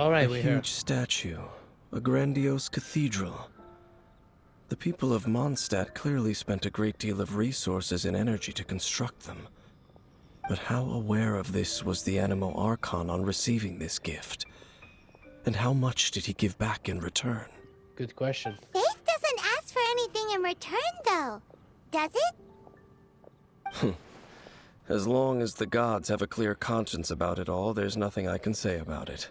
Alright, A we're here. huge statue, a grandiose cathedral. The people of Mondstadt clearly spent a great deal of resources and energy to construct them. But how aware of this was the Anemo Archon on receiving this gift? And how much did he give back in return? Good question. Faith doesn't ask for anything in return, though. Does it? As long as the gods have a clear conscience about it all, there's nothing I can say about it.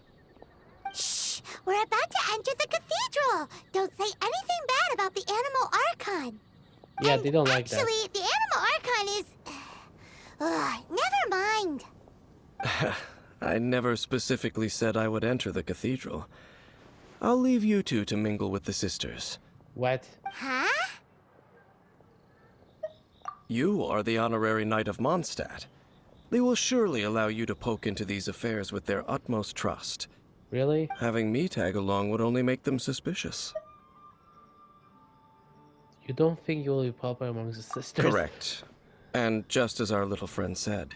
Shh! We're about to enter the cathedral! Don't say anything bad about the Anemo Archon! Yeah, And they don't like actually, the Anemo Archon is... never mind. I never specifically said I would enter the cathedral. I'll leave you two to mingle with the sisters. that. What? Huh? You are the honorary knight of Mondstadt. They will surely allow you to poke into these affairs with their utmost trust. Really? Having me tag along would only make them suspicious. You don't think you will be popular amongst the sisters? Correct. And just as our little friend said,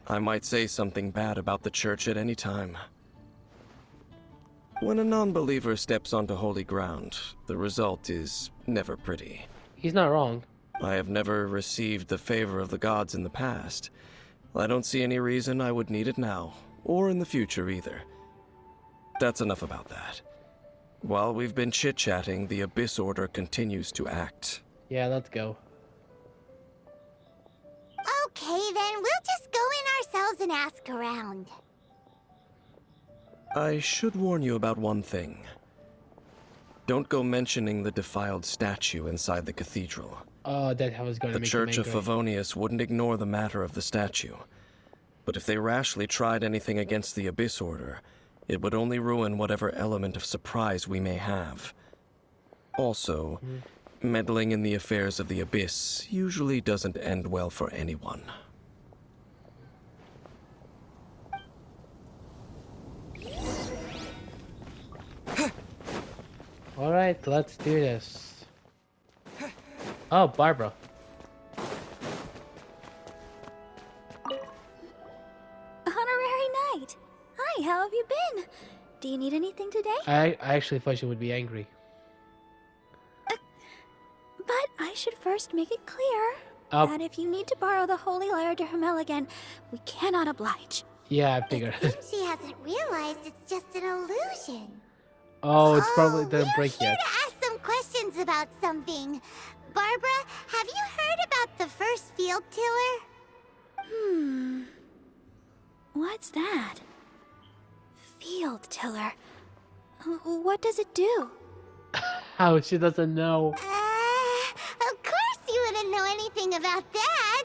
I might say something bad about the church at any time. When a non-believer steps onto holy ground, the result is never pretty. He's not wrong. I have never received the favor of the gods in the past. I don't see any reason I would need it now, or in the future either. That's enough about that. While we've been chit-chatting, the Abyss Order continues to act. Yeah, let's go. Okay, then we'll just go in ourselves and ask around. I should warn you about one thing. Don't go mentioning the defiled statue inside the cathedral. Oh, that was gonna The make Church him of angry. Favonius wouldn't ignore the matter of the statue. But if they rashly tried anything against the Abyss Order, it would only ruin whatever element of surprise we may have. Also, meddling in the affairs of the Abyss usually doesn't end well for anyone. Alright, let's do this. Oh, Barbara. Honorary Knight! Hi, how have you been? Do you need anything today? I actually thought she would be angry. But I should first make it clear Oh. that if you need to borrow the Holy Lyre to Hermel again, we cannot oblige. Yeah, I figured. Seems she hasn't realized it's just an illusion. Oh, it's probably we're didn't break here yet. to ask some questions about something. Barbara, have you heard about the first field tiller? What's that? Field Tiller. What does it do? How she doesn't know. Of course you wouldn't know anything about that.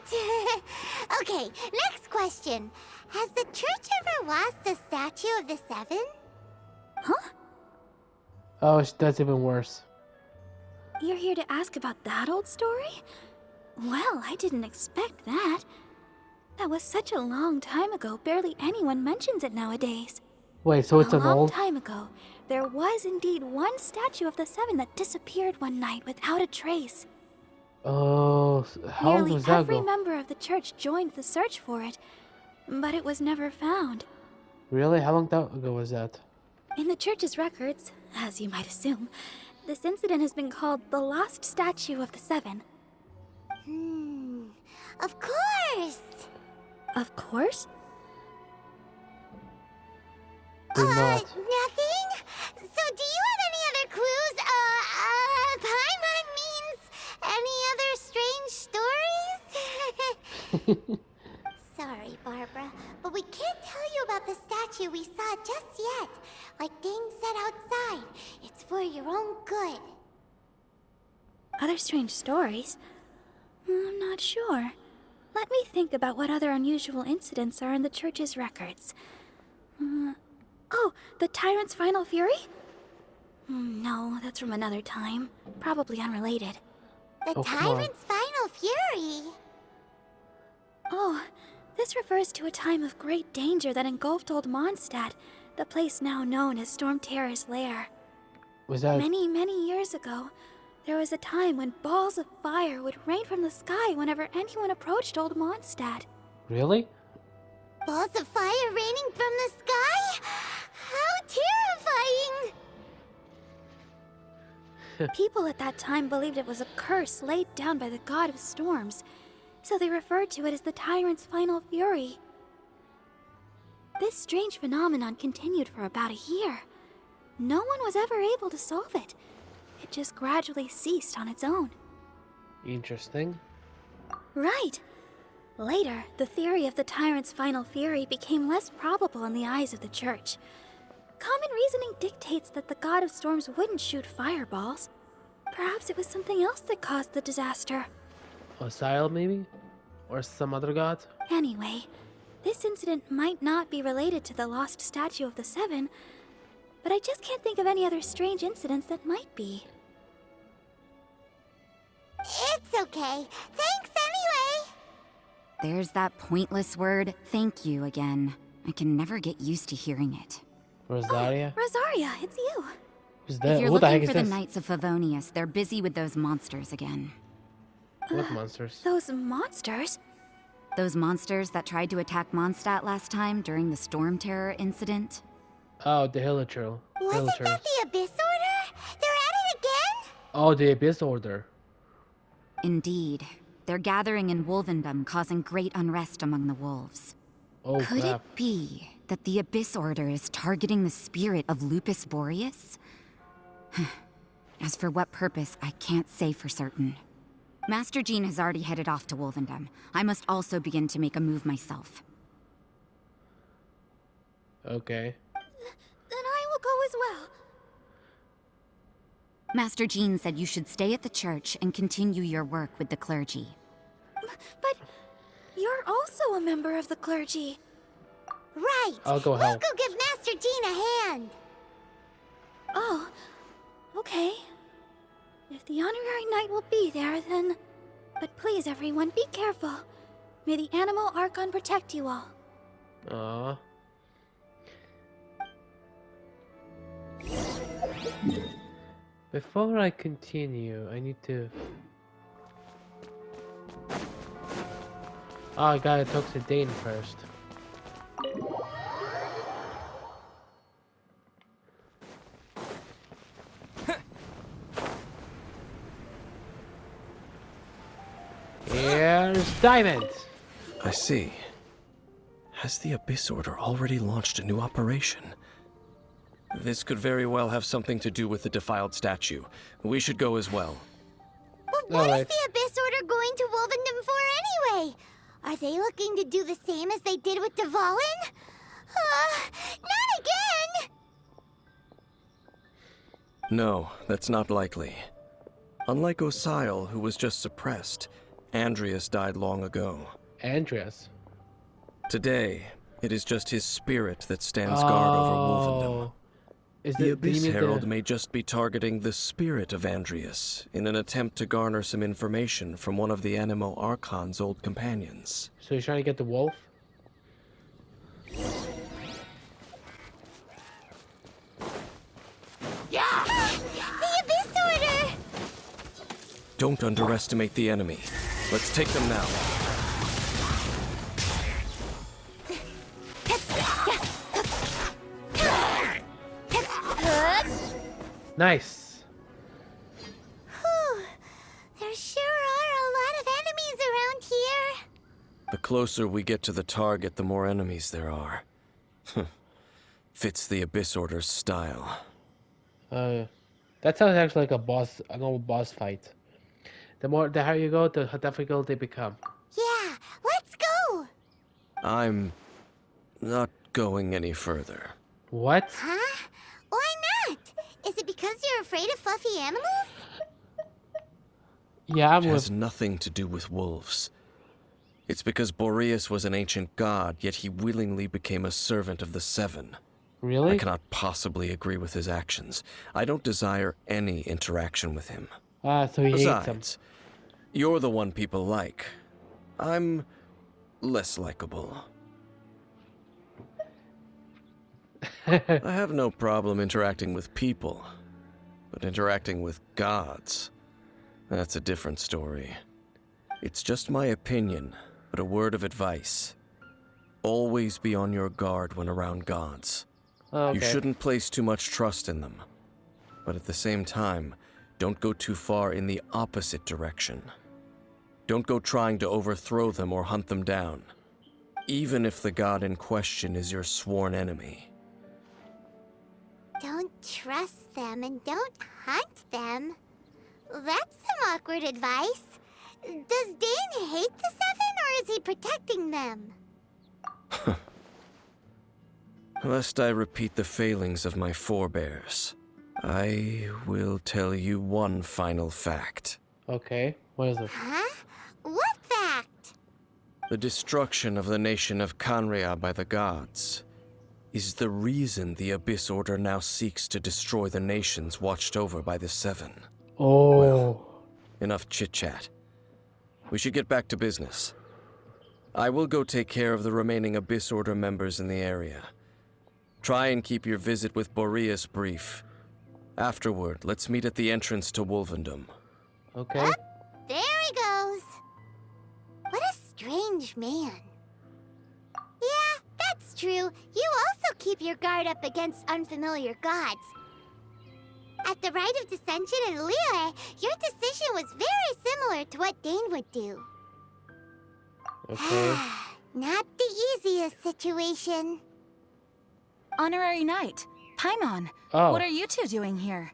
Okay, next question. Has the church ever lost a statue of the Seven? Huh? Oh, that's even worse. You're here to ask about that old story? Well, I didn't expect that. That was such a long time ago, barely anyone mentions it nowadays. Wait, so it's a an long old? time ago, there was indeed one statue of the Seven that disappeared one night without a trace. Oh, how long Nearly was that every ago? member of the church joined the search for it, but it was never found. Really? How long ago was that? In the church's records, as you might assume, this incident has been called the Lost Statue of the Seven. Of course. Of course? Do not. Nothing? So do you have any other clues? Paimon means any other strange stories? Sorry, Barbara, but we can't tell you about the statue we saw just yet. Like Dane said outside, it's for your own good. Other strange stories? I'm not sure. Let me think about what other unusual incidents are in the church's records. Oh, the Tyrant's Final Fury? No, that's from another time. Probably unrelated. The Oh, come on. Tyrant's Final Fury? Oh, this refers to a time of great danger that engulfed Old Mondstadt, the place now known as Storm Terror's lair. Was that? Many, many years ago, there was a time when balls of fire would rain from the sky whenever anyone approached Old Mondstadt. Really? Balls of fire raining from the sky? How terrifying! People at that time believed it was a curse laid down by the god of storms, so they referred to it as the tyrant's final fury. This strange phenomenon continued for about a year. No one was ever able to solve it. It just gradually ceased on its own. Interesting. Right. Later, the theory of the tyrant's final fury became less probable in the eyes of the church. Common reasoning dictates that the god of storms wouldn't shoot fireballs. Perhaps it was something else that caused the disaster. Osial, maybe? Or some other god? Anyway, this incident might not be related to the lost statue of the Seven, but I just can't think of any other strange incidents that might be. It's okay. Thanks anyway. There's that pointless word, thank you, again. I can never get used to hearing it. Rosaria? Rosaria, it's you. Who's If that? you're Who the heck looking is for the this? Knights of Favonius, they're busy with those monsters again. What monsters? Those monsters? Those monsters that tried to attack Mondstadt last time during the Storm Terror incident? Oh, the Hilichurl. Wasn't that the Abyss Order? They're at it again? Oh, the Abyss Order. Indeed. They're gathering in Wolvendom, causing great unrest among the wolves. Oh, Could crap. it be that the Abyss Order is targeting the spirit of Lupus Boreas? As for what purpose, I can't say for certain. Master Jean has already headed off to Wolvendom. I must also begin to make a move myself. Okay. Then I will go as well. Master Jean said you should stay at the church and continue your work with the clergy. But you're also a member of the clergy. Right. I'll go We'll help. go give Master Jean a hand. Oh, okay. If the honorary knight will be there, then... But please, everyone, be careful. May the Animal Archon protect you all. Aww. Before I continue, I need to... Oh, I gotta talk to Dane first. Here's Diamond! I see. Has the Abyss Order already launched a new operation? This could very well have something to do with the defiled statue. We should go as well. But what Alright. is the Abyss Order going to Wolvendom for anyway? Are they looking to do the same as they did with Dvalin? Not again! No, that's not likely. Unlike Osial, who was just suppressed, Andreas died long ago. Andreas. Today, it is just his spirit that stands guard over Wolvendom. Is The do you Abyss mean Herald may just be targeting the spirit of Andreas in an attempt to garner some information from one of the Animo Archon's old companions. So you're trying to get the wolf? The Abyss Order! Don't underestimate the enemy. Let's take them now. Nice. Whew. There sure are a lot of enemies around here. The closer we get to the target, the more enemies there are. Fits the Abyss Order's style. That sounds actually like a normal boss fight. The higher you go, the difficult they become. Yeah, let's go! I'm not going any further. What? Huh? Why not? Is it because you're afraid of fluffy animals? Yeah, I'm It has with. nothing to do with wolves. It's because Boreas was an ancient god, yet he willingly became a servant of the Seven. Really? I cannot possibly agree with his actions. I don't desire any interaction with him. Ah, so he hates them. Besides, you're the one people like. I'm less likable. I have no problem interacting with people, but interacting with gods, that's a different story. It's just my opinion, but a word of advice. Always be on your guard when around gods. Oh, okay. You shouldn't place too much trust in them. But at the same time, don't go too far in the opposite direction. Don't go trying to overthrow them or hunt them down, even if the god in question is your sworn enemy. Don't trust them and don't hunt them. That's some awkward advice. Does Dane hate the Seven, or is he protecting them? Lest I repeat the failings of my forebears, I will tell you one final fact. Okay. What is it? Huh? What fact? The destruction of the nation of Khaenri'ah by the gods is the reason the Abyss Order now seeks to destroy the nations watched over by the Seven. Oh. Enough chit-chat. We should get back to business. I will go take care of the remaining Abyss Order members in the area. Try and keep your visit with Boreas brief. Afterward, let's meet at the entrance to Wolvendom. Okay. There he goes. What a strange man. Yeah, that's true. You also keep your guard up against unfamiliar gods. At the Rite of Dissension in Liyue, your decision was very similar to what Dane would do. Okay. Not the easiest situation. Honorary Knight, Paimon, Oh. what are you two doing here?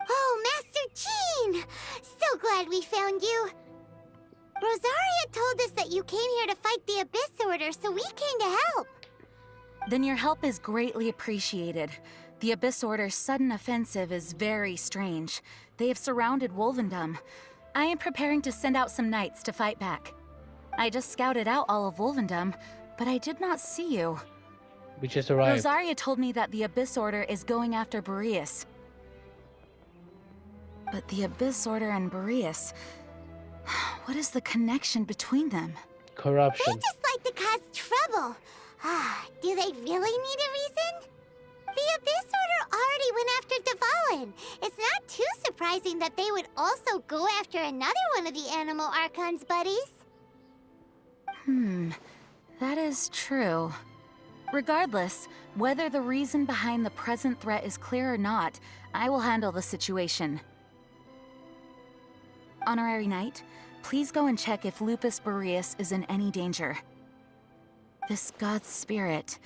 Oh, Master Jean! So glad we found you. Rosaria told us that you came here to fight the Abyss Order, so we came to help. Then your help is greatly appreciated. The Abyss Order's sudden offensive is very strange. They have surrounded Wolvendom. I am preparing to send out some knights to fight back. I just scouted out all of Wolvendom, but I did not see you. We just arrived. Rosaria told me that the Abyss Order is going after Boreas. But the Abyss Order and Boreas... What is the connection between them? They Corruption. just like to cause trouble. Do they really need a reason? The Abyss Order already went after Dvalin. It's not too surprising that they would also go after another one of the Animal Archon's buddies. That is true. Regardless, whether the reason behind the present threat is clear or not, I will handle the situation. Honorary Knight, please go and check if Lupus Boreas is in any danger. This god's spirit...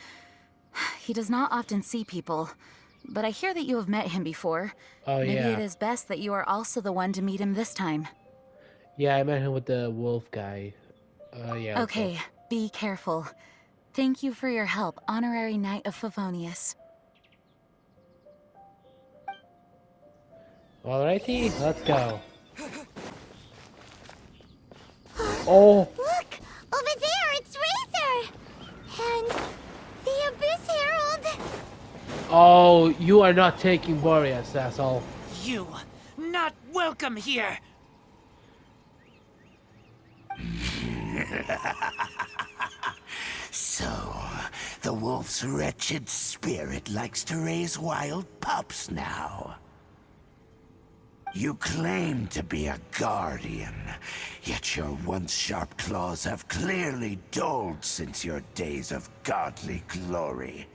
He does not often see people, but I hear that you have met him before. Oh, Maybe yeah. it is best that you are also the one to meet him this time. Yeah, I met him with the wolf guy. Yeah. Okay, be careful. Thank you for your help, Honorary Knight of Favonius. Alrighty, let's go. Oh, Look! Over there, it's Razor! And the Abyss Herald! oh, you are not taking Boreas, asshole. You not welcome here. So, the wolf's wretched spirit likes to raise wild pups now. You claim to be a guardian, yet your once sharp claws have clearly dulled since your days of godly glory.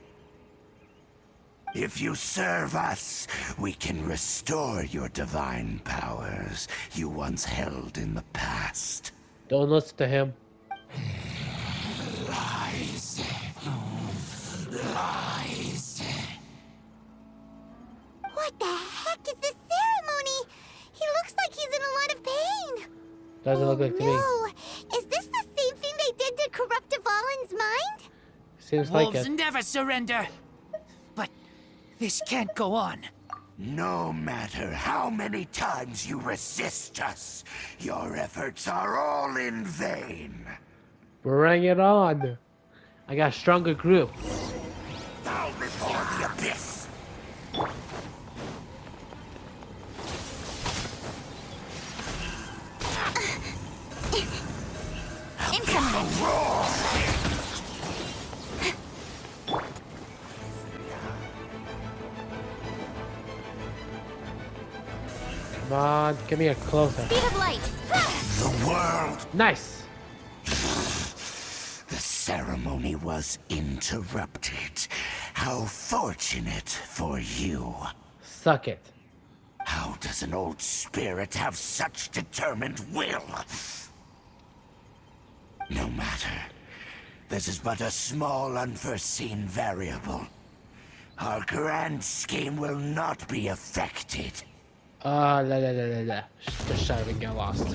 If you serve us, we can restore your divine powers you once held in the past. Don't listen to him. Lies. Lies. What the heck is this ceremony? He looks like he's in a lot of pain. Doesn't look like to me. No! Is this the same thing they did to corrupt Dvalin's mind? Seems like Wolves it. never surrender. But this can't go on. No matter how many times you resist us, your efforts are all in vain. Bring it on. I got a stronger group. Bow before the abyss. Come on, come here, closer. Speed of light! The world. Nice. The ceremony was interrupted. How fortunate for you. Suck it. How does an old spirit have such determined will? No matter. This is but a small unforeseen variable. Our grand scheme will not be affected. La la la la la. Just shut up and get lost.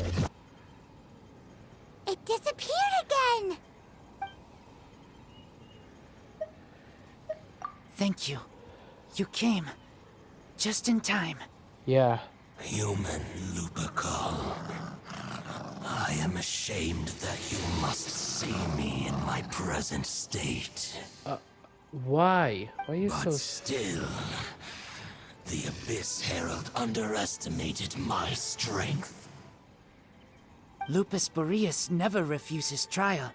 It disappeared again! Thank you. You came. Just in time. Yeah. Human Lupercal. I am ashamed that you must see me in my present state. Why? Why are you But so... still, the Abyss Herald underestimated my strength. Lupus Boreas never refuses trial,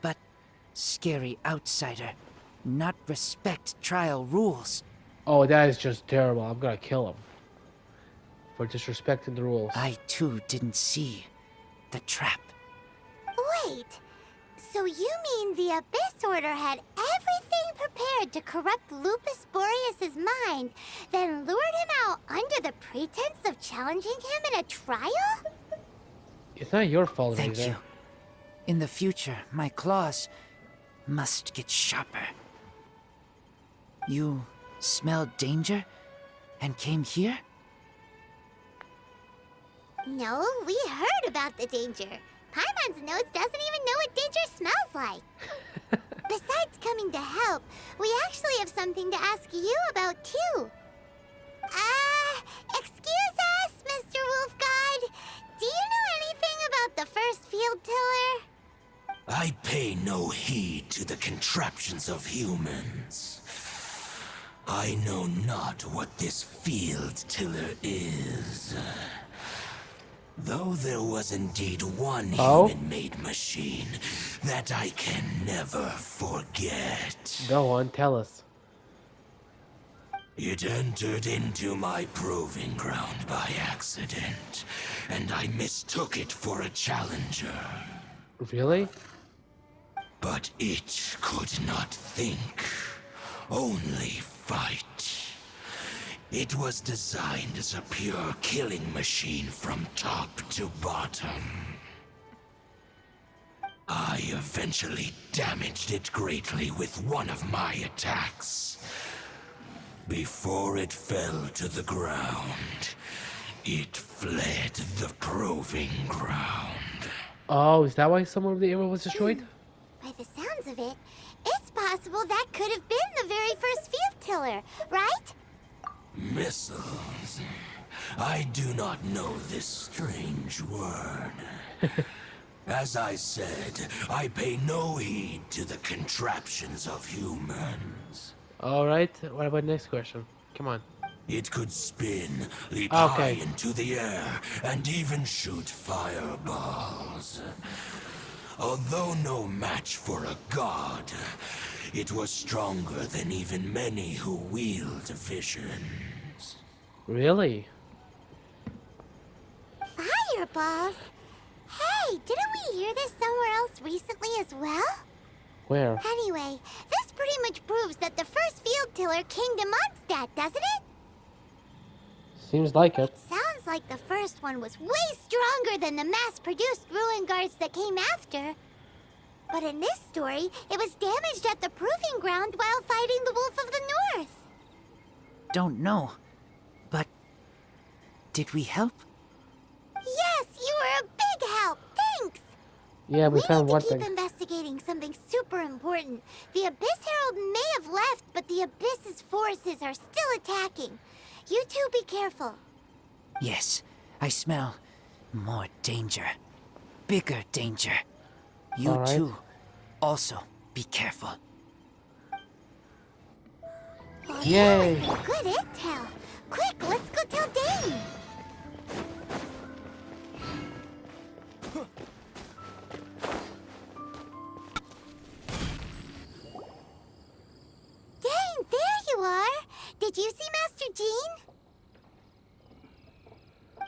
but scary outsider, not respect trial rules. Oh, that is just terrible. I'm gonna kill him. For disrespecting the rules. I too didn't see the trap. Wait, so you mean the Abyss Order had everything prepared to corrupt Lupus Boreas' mind, then lured him out under the pretense of challenging him in a trial? It's not your fault, Thank Razor. you. In the future, my claws must get sharper. You smelled danger and came here? No, we heard about the danger. Paimon's nose doesn't even know what danger smells like. Besides coming to help, we actually have something to ask you about too. Excuse us, Mr. Wolf God. Do you know anything about the first field tiller? I pay no heed to the contraptions of humans. I know not what this field tiller is. Though there was indeed one human-made machine that I can never forget. Go on, tell us. It entered into my proving ground by accident, and I mistook it for a challenger. Really? But it could not think, only fight. It was designed as a pure killing machine from top to bottom. I eventually damaged it greatly with one of my attacks. Before it fell to the ground, it fled the proving ground. Oh, is that why some of the arrow was destroyed? By the sounds of it, it's possible that could have been the very first field tiller, right? Missiles. I do not know this strange word. As I said, I pay no heed to the contraptions of humans. Alright, what about next question? Come on. It could spin, leap Okay. high into the air, and even shoot fireballs. Although no match for a god, it was stronger than even many who wield visions. Really? Fireballs? Hey, didn't we hear this somewhere else recently as well? Where? Anyway, this pretty much proves that the first field tiller came to Mondstadt, doesn't it? Seems like it. Sounds like the first one was way stronger than the mass-produced ruin guards that came after. But in this story, it was damaged at the proving ground while fighting the Wolf of the North. Don't know. But did we help? Yes, you were a big help. Thanks. Yeah, we We found need one to keep thing. investigating something super important. The Abyss Herald may have left, but the Abyss's forces are still attacking. You two be careful. Yes, I smell more danger. Bigger danger. You All right. too. Also, be careful. Well, Yay. That was some good intel. Quick, let's go tell Dane. Dane, there you are. Did you see Master Jean?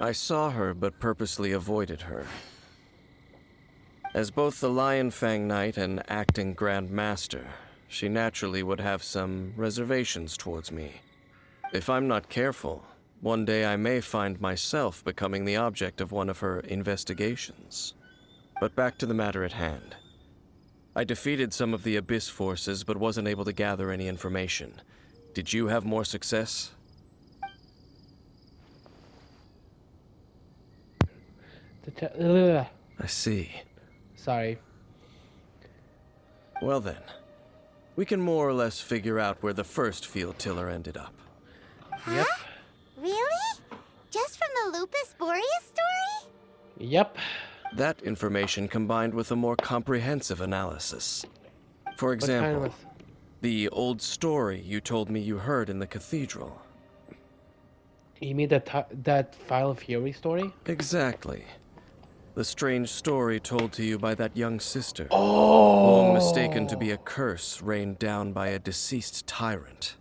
I saw her, but purposely avoided her. As both the Lion Fang Knight and acting Grand Master, she naturally would have some reservations towards me. If I'm not careful, one day I may find myself becoming the object of one of her investigations. But back to the matter at hand. I defeated some of the Abyss forces, but wasn't able to gather any information. Did you have more success? I see. Sorry. Well then, we can more or less figure out where the first field tiller ended up. Yep. Really? Just from the Lupus Boreas story? Yep. That information combined with a more comprehensive analysis. For What kind example, of... the old story you told me you heard in the cathedral. You mean that File of Fury story? Exactly. The strange story told to you by that young sister, Oh! long mistaken to be a curse rained down by a deceased tyrant.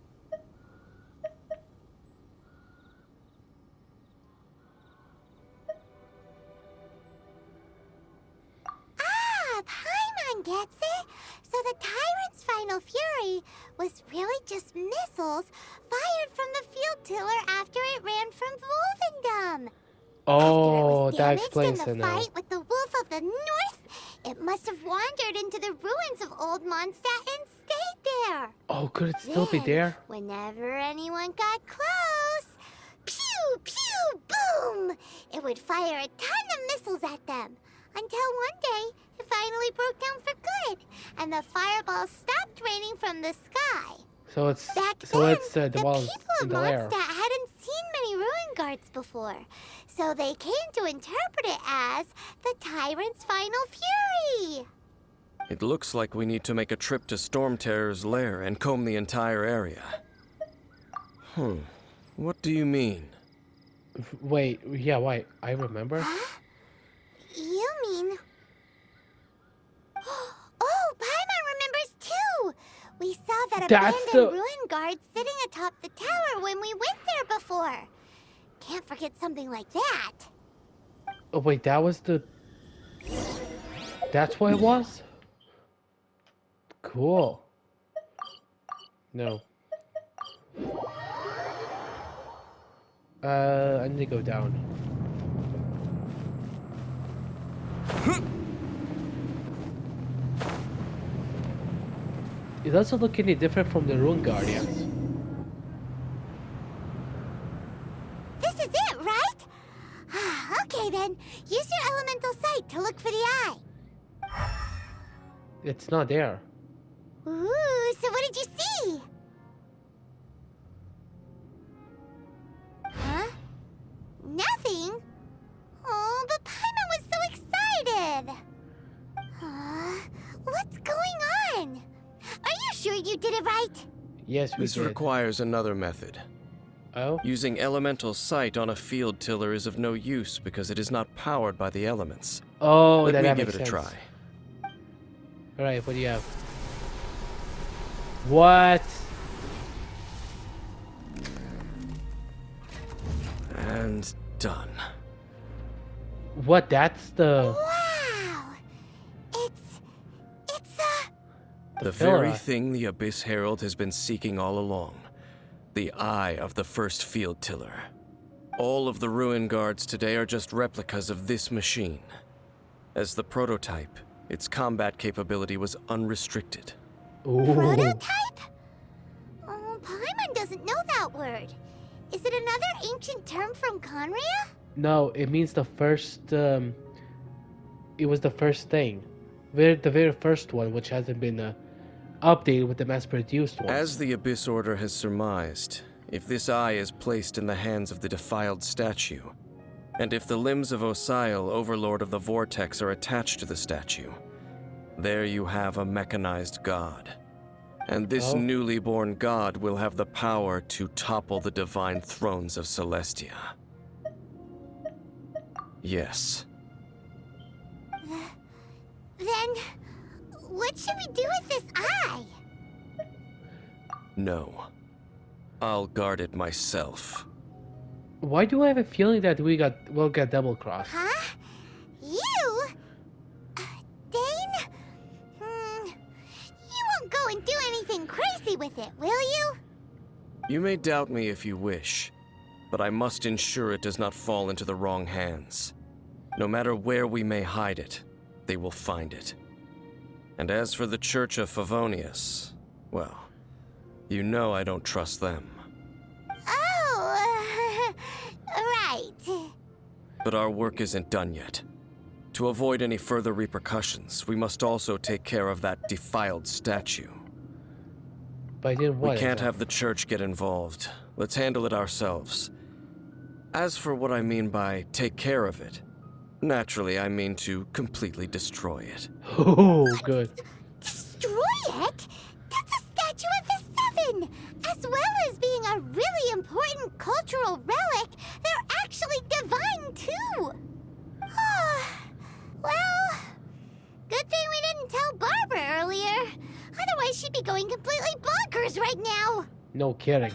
Ah, Paimon gets it. So the Tyrant's final fury was really just missiles fired from the field tiller after it ran from Wolvendom. Oh, that Damaged explains in it the now. fight with the Wolf of the North, it must have wandered into the ruins of Old Mondstadt and stayed there. Oh, could it still be Then, there? Whenever anyone got close, pew, pew, boom! It would fire a ton of missiles at them. Until one day, it finally broke down for good, and the fireballs stopped raining from the sky. So it's Back so then, it's the the ones people in of the lair. Mondstadt hadn't seen many ruin guards before, so they came to interpret it as the Tyrant's final fury. It looks like we need to make a trip to Storm Terror's lair and comb the entire area. What do you mean? Wait, yeah, wait. I remember. Huh? You mean... Oh, Paimon remembers too! We saw that That's abandoned the- ruin guard sitting atop the tower when we went there before. Can't forget something like that. Oh wait, that was the. That's what it was. Cool. No. I need to go down. It doesn't look any different from the Rune Guardians. This is it, right? Okay then, use your elemental sight to look for the eye. It's not there. Ooh, so what did you see? Huh? Nothing? Oh, but Paimon was so excited! What's going on? Are you sure you did it right? Yes, we This did. requires another method. Oh? Using elemental sight on a field tiller is of no use because it is not powered by the elements. Oh, Let that me makes give it a sense. try. Alright, what do you have? What? And done. What? That's the... Wow! It's The Filler. very thing the Abyss Herald has been seeking all along. The eye of the first field tiller. All of the ruin guards today are just replicas of this machine. As the prototype, its combat capability was unrestricted. Ooh. prototype? Oh, Paimon doesn't know that word. Is it another ancient term from Conria? No, it means the first, it was the first thing. The very first one, which hasn't been updated with the mass-produced one. As the Abyss Order has surmised, if this eye is placed in the hands of the defiled statue, and if the limbs of Osial, Overlord of the Vortex, are attached to the statue, there you have a mechanized god. And this Oh. newly born god will have the power to topple the divine thrones of Celestia. Yes. Then, what should we do with this eye? No. I'll guard it myself. Why do I have a feeling that we'll get double-crossed? Huh? You? Dane? You won't go and do anything with it, will you? You may doubt me if you wish, but I must ensure it does not fall into the wrong hands. No matter where we may hide it, they will find it. And as for the Church of Favonius, well, you know I don't trust them. Oh, right. But our work isn't done yet. To avoid any further repercussions, we must also take care of that defiled statue. But I didn't want We can't it. have the church get involved. Let's handle it ourselves. As for what I mean by take care of it, naturally I mean to completely destroy it. Oh, good. Destroy it? That's a statue of the Seven! As well as being a really important cultural relic, they're actually divine too! Well, good thing we didn't tell Barbara earlier. Otherwise she'd be going completely bonkers right now! No kidding.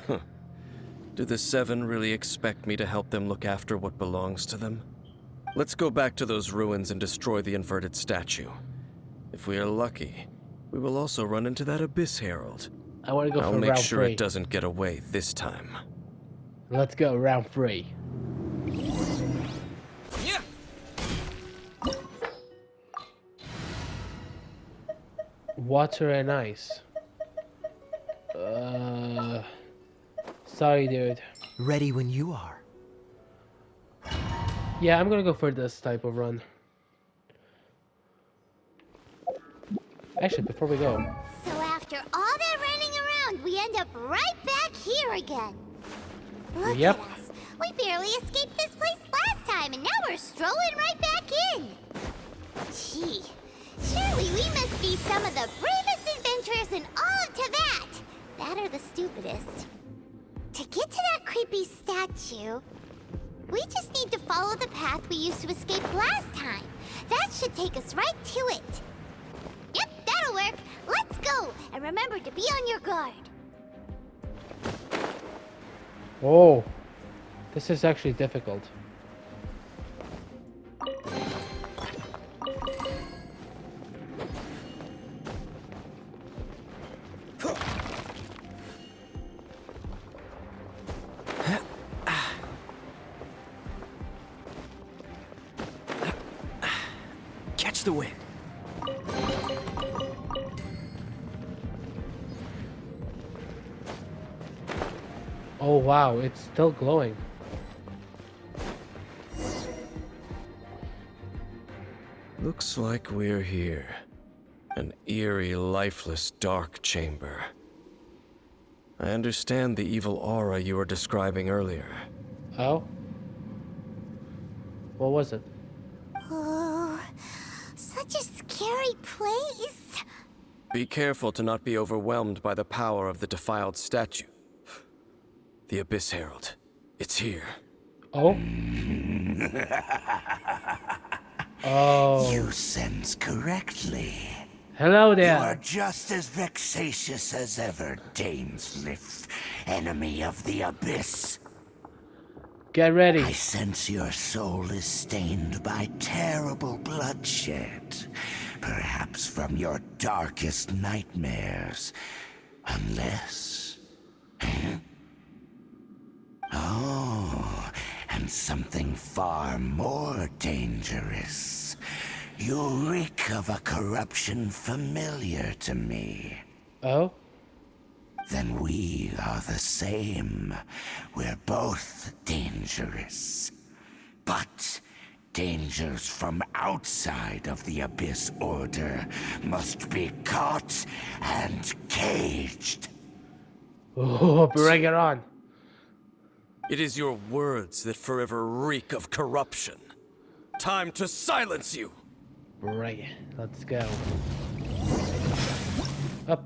Do the Seven really expect me to help them look after what belongs to them? Let's go back to those ruins and destroy the inverted statue. If we are lucky, we will also run into that Abyss Herald. I want to go I'll for make round sure 3. it doesn't get away this time. Let's go, round 3. Water and ice. Sorry, dude. Ready when you are. Yeah, I'm gonna go for this type of run. Actually, before we go, So after all that running around, we end up right back here again. Look Yep. at us. We barely escaped this place last time, and now we're strolling right back in. Gee, surely we must be some of the bravest adventurers in all of Teyvat. That or the stupidest. To get to that creepy statue, we just need to follow the path we used to escape last time. That should take us right to it. Yep, that'll work. Let's go, and remember to be on your guard. oh, this is actually difficult. Catch the wind. Oh wow, it's still glowing. Looks like we're here. An eerie, lifeless, dark chamber. I understand the evil aura you were describing earlier. Oh? What was it? Oh, such a scary place. Be careful to not be overwhelmed by the power of the defiled statue. The Abyss Herald. It's here. Oh? Oh. You sense correctly. Hello You there. are just as vexatious as ever, Dainsmith, enemy of the Abyss. Get ready. I sense your soul is stained by terrible bloodshed, perhaps from your darkest nightmares, unless... Huh? Oh, and something far more dangerous. You reek of a corruption familiar to me. Oh? Then we are the same. We're both dangerous. But dangers from outside of the Abyss Order must be caught and caged. Oh, bring it on. It is your words that forever reek of corruption. Time to silence you! Bring it. Let's go. Up.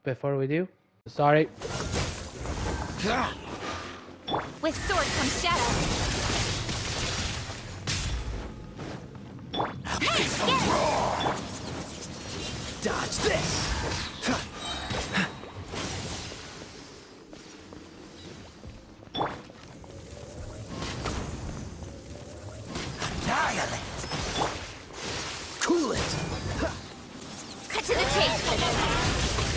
Before we do. Sorry. With sword comes shadow. Dodge this. Annihilate! Cool it. Cut to the chase.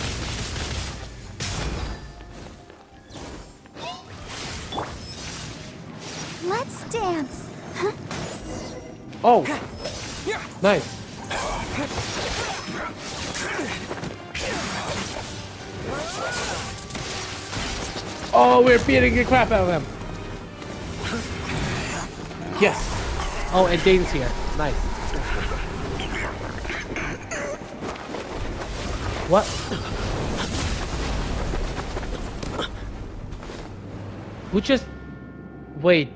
dance. Oh! Nice. Oh, we're beating the crap out of them. Yes. Oh, and Dane's here. Nice. What? Who just... Wait.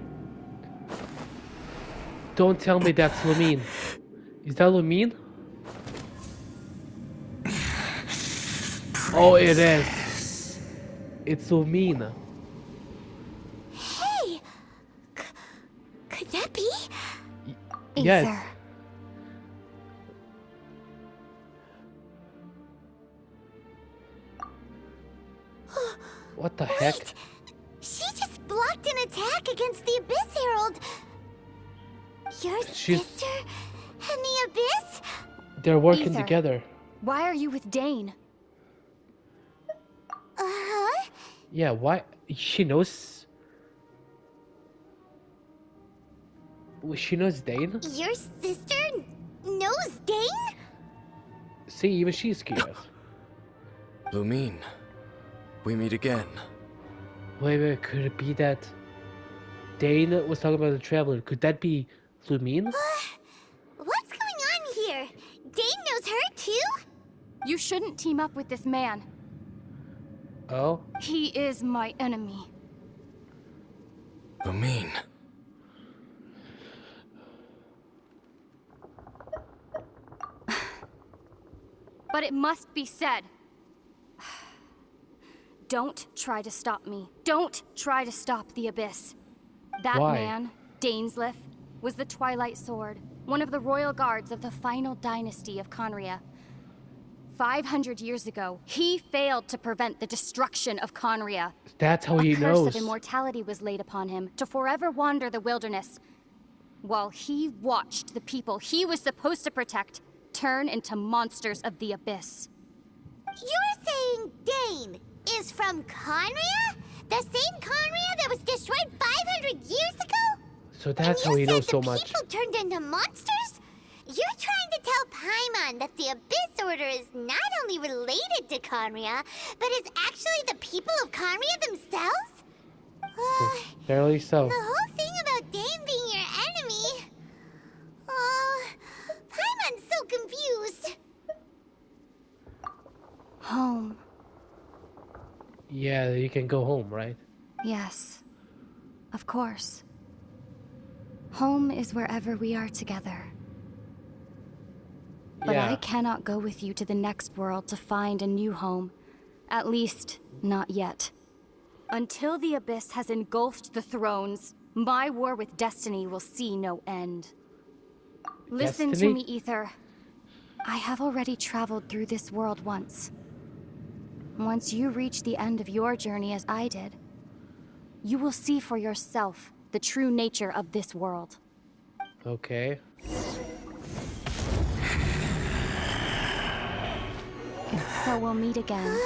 Don't tell me that's Lumine. Is that Lumine? Oh, it is. It's Lumine. Hey! Could that be? Yes. Aether. What the heck? Wait! She just blocked an attack against the Abyss Herald! Your She's- sister and the Abyss? They're working Aether. together. Why are you with Dane? Uh-huh. Yeah, why? She knows... She knows Dane? Your sister knows Dane? See, even she's curious. Lumine, we meet again. Wait, could it be that Dane was talking about the Traveler? Could that be Lumine? What's going on here? Dane knows her too? You shouldn't team up with this man. Oh? He is my enemy. Lumine. But it must be said. Don't try to stop me. Don't try to stop the Abyss. That Why? man, Dainsleif, was the Twilight Sword, one of the royal guards of the final dynasty of Conria. 500 years ago, he failed to prevent the destruction of Conria. That's how he A curse knows. of immortality was laid upon him to forever wander the wilderness, while he watched the people he was supposed to protect turn into monsters of the Abyss. You're saying Dane is from Conria? The same Conria that was destroyed 500 years ago? So that's and how you he said knows the so much. people turned into monsters? You're trying to tell Paimon that the Abyss Order is not only related to Conria, but is actually the people of Conria themselves? Barely so. The whole thing about Dane being your enemy... Oh, Paimon's so confused. Home. Yeah, you can go home, right? Yes, of course. Home is wherever we are together. But Yeah. I cannot go with you to the next world to find a new home. At least, not yet. Until the Abyss has engulfed the thrones, my war with Destiny will see no end. Listen to Destiny? me, Aether. I have already traveled through this world once. Once you reach the end of your journey as I did, you will see for yourself the true nature of this world. Okay. So we'll meet again.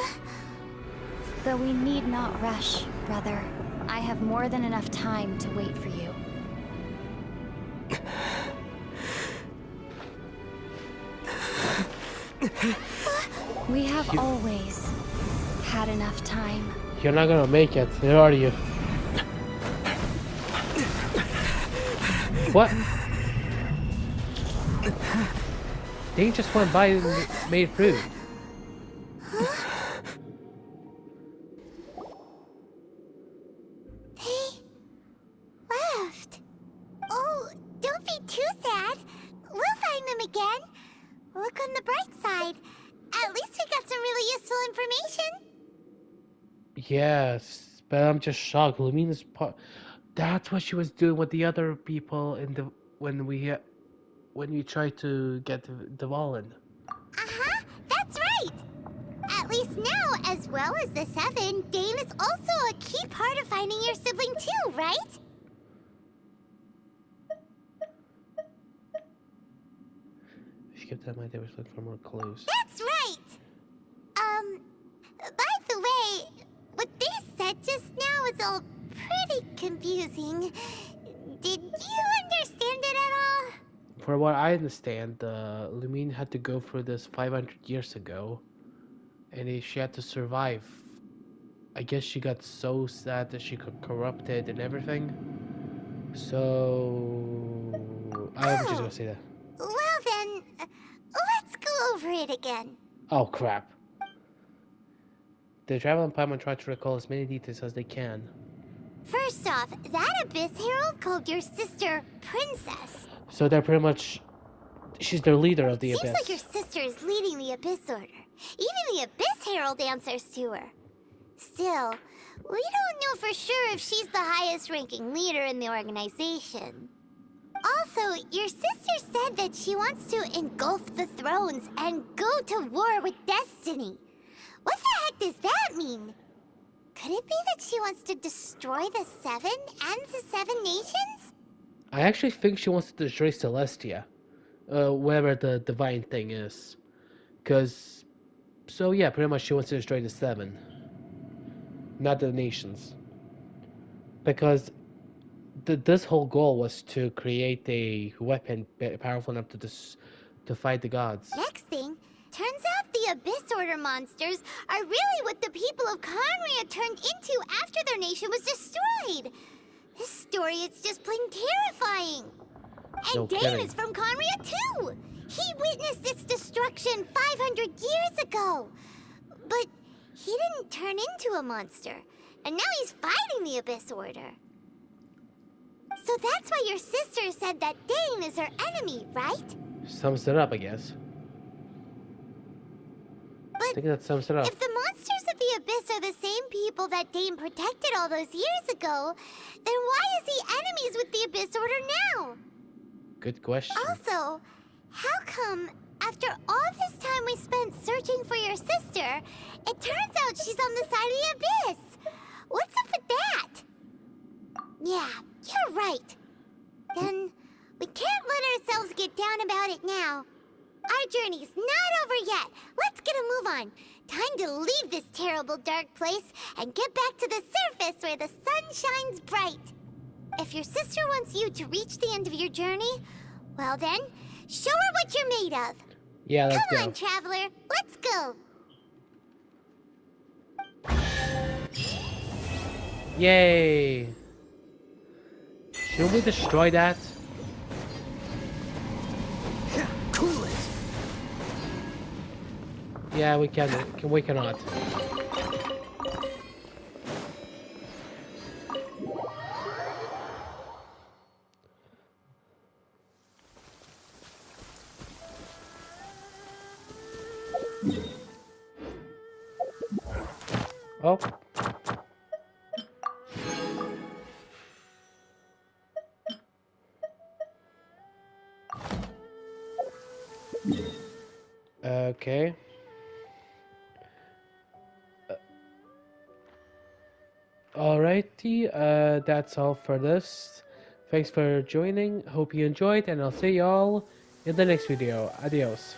Though we need not rush, brother. I have more than enough time to wait for you. We have always had enough time. You're not gonna make it. Where are you? What? They just went by and made food. They left. Oh, don't be too sad. We'll find them again. Look on the bright side. At least we got some really useful information. Yes, but I'm just shocked. Lumina's part. That's what she was doing with the other people in the when we tried to get the Valen. Uh-huh, that's right. At least now, as well as the Seven, Dane is also a key part of finding your sibling too, right? Skip that my day was looking for more clues. That's right. By the way, what they said just now is all pretty confusing. Did you understand it at all? For what I understand, Lumine had to go through this 500 years ago, and she had to survive. I guess she got so sad that she got corrupted and everything. So I'm just gonna say that. Well then, let's go over it again. Oh crap. The Traveling Paimon try to recall as many details as they can. First off, that Abyss Herald called your sister Princess. So they're pretty much... She's the leader of the Seems Abyss. like your sister is leading the Abyss Order. Even the Abyss Herald answers to her. Still, we don't know for sure if she's the highest ranking leader in the organization. Also, your sister said that she wants to engulf the thrones and go to war with Destiny. What the heck does that mean? Could it be that she wants to destroy the Seven and the Seven Nations? I actually think she wants to destroy Celestia. Whatever the divine thing is. Because... So yeah, pretty much she wants to destroy the Seven. Not the nations. Because this whole goal was to create a weapon powerful enough to fight the gods. Next thing, turns out the Abyss Order monsters are really what the people of Conria turned into after their nation was destroyed. This story is just plain terrifying. And No Dane kidding. is from Conria too. He witnessed its destruction 500 years ago. But he didn't turn into a monster. And now he's fighting the Abyss Order. So that's why your sister said that Dane is her enemy, right? Sums it up, I guess. I But think that sums it up. if the monsters of the Abyss are the same people that Dane protected all those years ago, then why is he enemies with the Abyss Order now? Good question. Also, how come after all this time we spent searching for your sister, it turns out she's on the side of the Abyss? What's up with that? Yeah, you're right. Then we can't let ourselves get down about it now. Our journey's not over yet. Let's get a move on. Time to leave this terrible dark place and get back to the surface where the sun shines bright. If your sister wants you to reach the end of your journey, well then, show her what you're made of. Yeah, let's Come go. on, traveler. Let's go. Yay! Should we destroy that? Cool it. Yeah, we can. We cannot. Oh. Okay. Alrighty, that's all for this. Thanks for joining. Hope you enjoyed, and I'll see y'all in the next video. Adios.